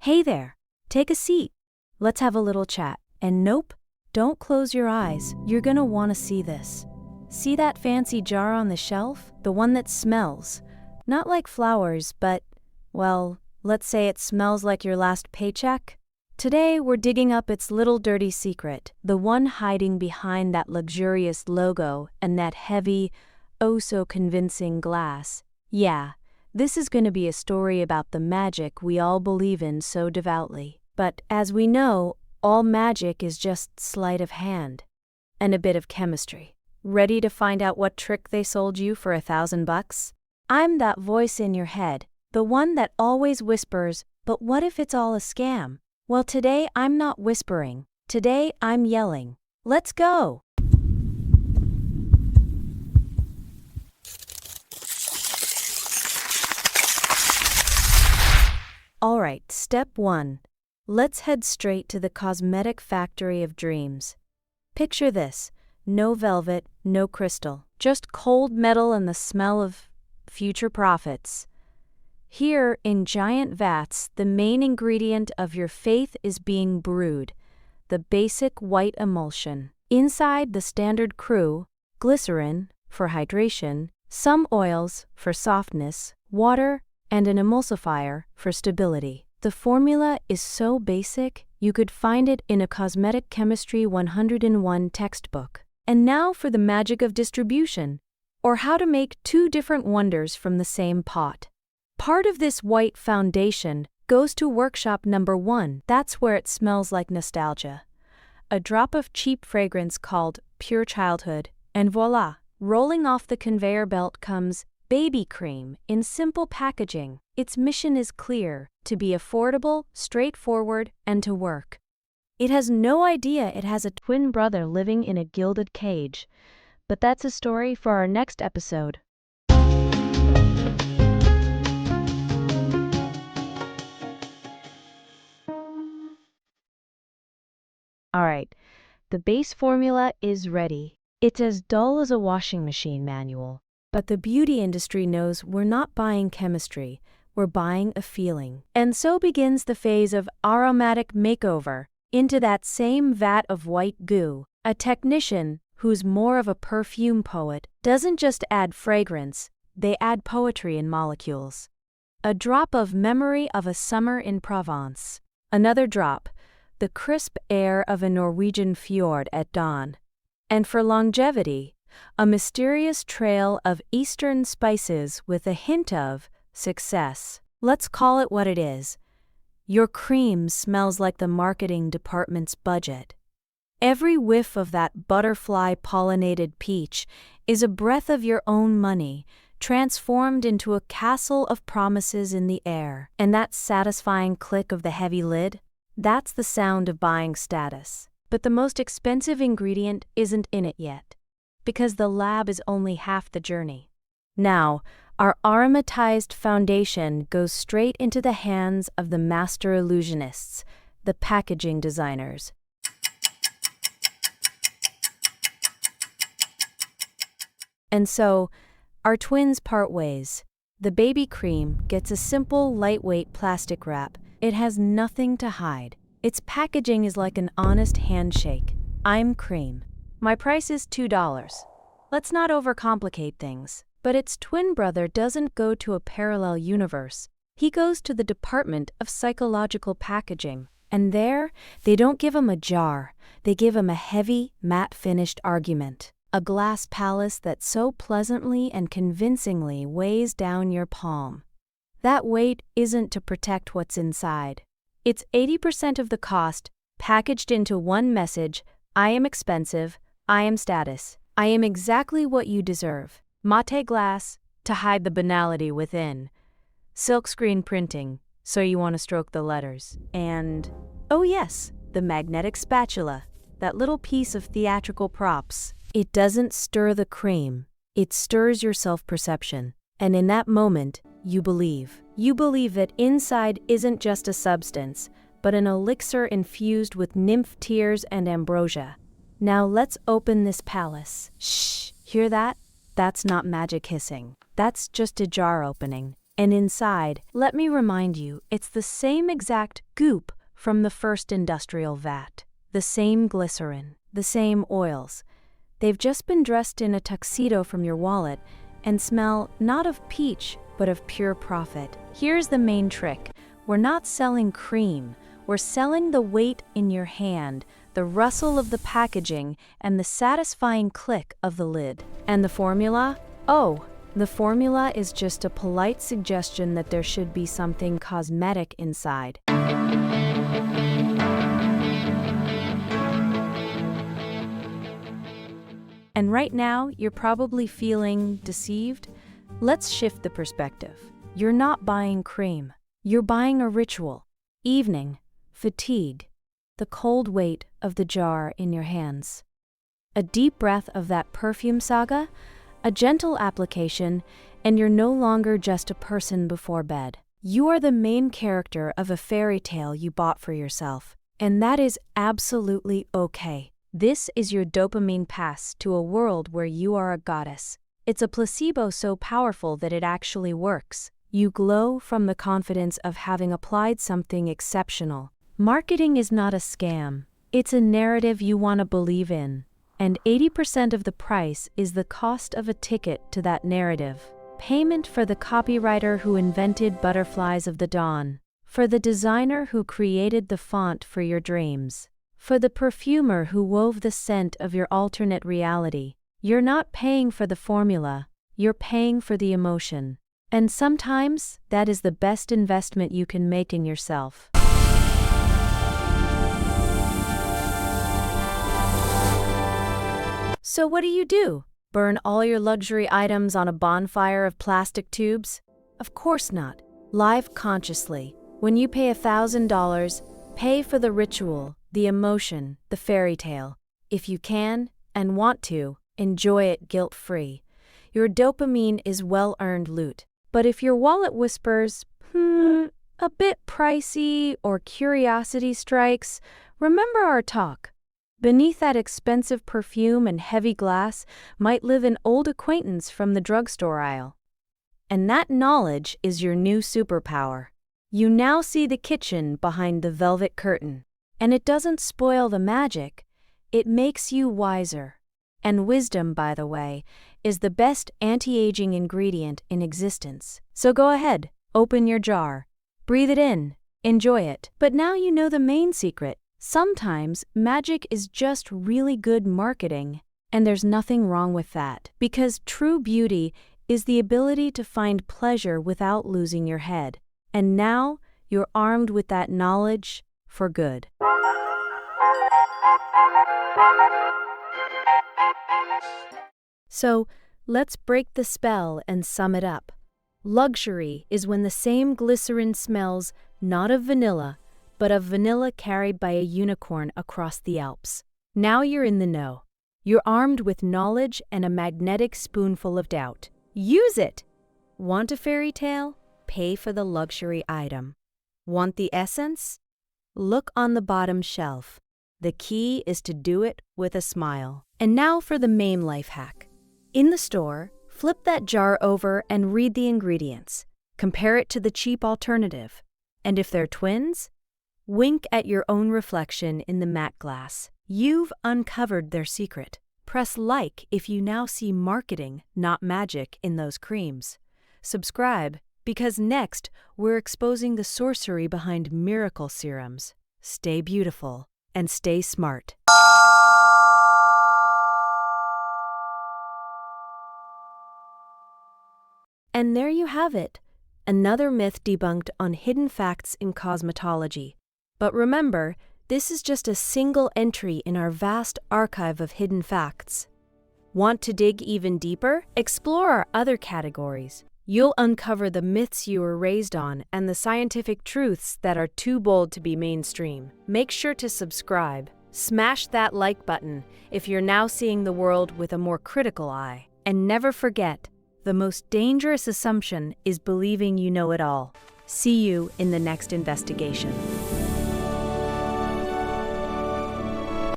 Hey there, take a seat. Let's have a little chat. And nope, don't close your eyes. You're gonna wanna see this. See that fancy jar on the shelf? The one that smells. Not like flowers, but, well, let's say it smells like your last paycheck. Today, we're digging up its little dirty secret, the one hiding behind that luxurious logo and that heavy, oh so convincing glass. Yeah, this is going to be a story about the magic we all believe in so devoutly. But as we know, all magic is just sleight of hand and a bit of chemistry. Ready to find out what trick they sold you for $1,000? I'm that voice in your head, the one that always whispers, but what if it's all a scam? Well, today I'm not whispering. Today I'm yelling. Let's go! Alright, step 1. Let's head straight to the cosmetic factory of dreams. Picture this. No velvet, no crystal. Just cold metal and the smell of future profits. Here, in giant vats, the main ingredient of your faith is being brewed, the basic white emulsion. Inside, the standard crew, glycerin for hydration, some oils for softness, water, and an emulsifier for stability. The formula is so basic, you could find it in a Cosmetic Chemistry 101 textbook. And now for the magic of distribution, or how to make two different wonders from the same pot. Part of this white foundation goes to workshop number 1. That's where it smells like nostalgia. A drop of cheap fragrance called Pure Childhood, and voila! Rolling off the conveyor belt comes baby cream in simple packaging. Its mission is clear: to be affordable, straightforward, and to work. It has no idea it has a twin brother living in a gilded cage. But that's a story for our next episode. Alright, the base formula is ready. It's as dull as a washing machine manual. But the beauty industry knows we're not buying chemistry, we're buying a feeling. And so begins the phase of aromatic makeover into that same vat of white goo. A technician, who's more of a perfume poet, doesn't just add fragrance, they add poetry in molecules. A drop of memory of a summer in Provence. Another drop, the crisp air of a Norwegian fjord at dawn. And for longevity, a mysterious trail of Eastern spices with a hint of success. Let's call it what it is. Your cream smells like the marketing department's budget. Every whiff of that butterfly-pollinated peach is a breath of your own money, transformed into a castle of promises in the air. And that satisfying click of the heavy lid? That's the sound of buying status. But the most expensive ingredient isn't in it yet, because the lab is only half the journey. Now, our aromatized foundation goes straight into the hands of the master illusionists, the packaging designers. And so, our twins part ways. The baby cream gets a simple, lightweight plastic wrap. It has nothing to hide. Its packaging is like an honest handshake. I'm cream. My price is $2. Let's not overcomplicate things. But its twin brother doesn't go to a parallel universe. He goes to the Department of Psychological Packaging. And there, they don't give him a jar. They give him a heavy, matte-finished argument. A glass palace that so pleasantly and convincingly weighs down your palm. That weight isn't to protect what's inside. It's 80% of the cost, packaged into one message: I am expensive, I am status, I am exactly what you deserve. Mate glass, to hide the banality within. Silkscreen printing, so you want to stroke the letters. And, oh yes, the magnetic spatula, that little piece of theatrical props. It doesn't stir the cream, it stirs your self-perception. And in that moment, you believe. You believe that inside isn't just a substance, but an elixir infused with nymph tears and ambrosia. Now let's open this palace. Shh, hear that? That's not magic hissing. That's just a jar opening. And inside, let me remind you, it's the same exact goop from the first industrial vat. The same glycerin, the same oils. They've just been dressed in a tuxedo from your wallet and smell not of peach, but of pure profit. Here's the main trick. We're not selling cream. We're selling the weight in your hand, the rustle of the packaging, and the satisfying click of the lid. And the formula? Oh, the formula is just a polite suggestion that there should be something cosmetic inside. And right now, you're probably feeling deceived. Let's shift the perspective. You're not buying cream. You're buying a ritual. Evening, fatigue, the cold weight of the jar in your hands. A deep breath of that perfume saga, a gentle application, and you're no longer just a person before bed. You are the main character of a fairy tale you bought for yourself, and that is absolutely okay. This is your dopamine pass to a world where you are a goddess. It's a placebo so powerful that it actually works. You glow from the confidence of having applied something exceptional. Marketing is not a scam. It's a narrative you want to believe in. And 80% of the price is the cost of a ticket to that narrative. Payment for the copywriter who invented Butterflies of the Dawn. For the designer who created the font for your dreams. For the perfumer who wove the scent of your alternate reality. You're not paying for the formula, you're paying for the emotion. And sometimes, that is the best investment you can make in yourself. So what do? Burn all your luxury items on a bonfire of plastic tubes? Of course not. Live consciously. When you pay $1,000, pay for the ritual, the emotion, the fairy tale. If you can, and want to, enjoy it guilt-free. Your dopamine is well-earned loot. But if your wallet whispers, a bit pricey, or curiosity strikes, remember our talk. Beneath that expensive perfume and heavy glass might live an old acquaintance from the drugstore aisle. And that knowledge is your new superpower. You now see the kitchen behind the velvet curtain. And it doesn't spoil the magic, it makes you wiser. And wisdom, by the way, is the best anti-aging ingredient in existence. So go ahead, open your jar, breathe it in, enjoy it. But now you know the main secret. Sometimes magic is just really good marketing, and there's nothing wrong with that. Because true beauty is the ability to find pleasure without losing your head. And now you're armed with that knowledge for good. So, let's break the spell and sum it up. Luxury is when the same glycerin smells not of vanilla, but of vanilla carried by a unicorn across the Alps. Now you're in the know. You're armed with knowledge and a magnetic spoonful of doubt. Use it! Want a fairy tale? Pay for the luxury item. Want the essence? Look on the bottom shelf. The key is to do it with a smile. And now for the main life hack. In the store, flip that jar over and read the ingredients. Compare it to the cheap alternative. And if they're twins, wink at your own reflection in the matte glass. You've uncovered their secret. Press like if you now see marketing, not magic, in those creams. Subscribe, because next we're exposing the sorcery behind miracle serums. Stay beautiful and stay smart. And there you have it, another myth debunked on Hidden Facts in Cosmetology. But remember, this is just a single entry in our vast archive of hidden facts. Want to dig even deeper? Explore our other categories. You'll uncover the myths you were raised on and the scientific truths that are too bold to be mainstream. Make sure to subscribe. Smash that like button if you're now seeing the world with a more critical eye. And never forget, the most dangerous assumption is believing you know it all. See you in the next investigation.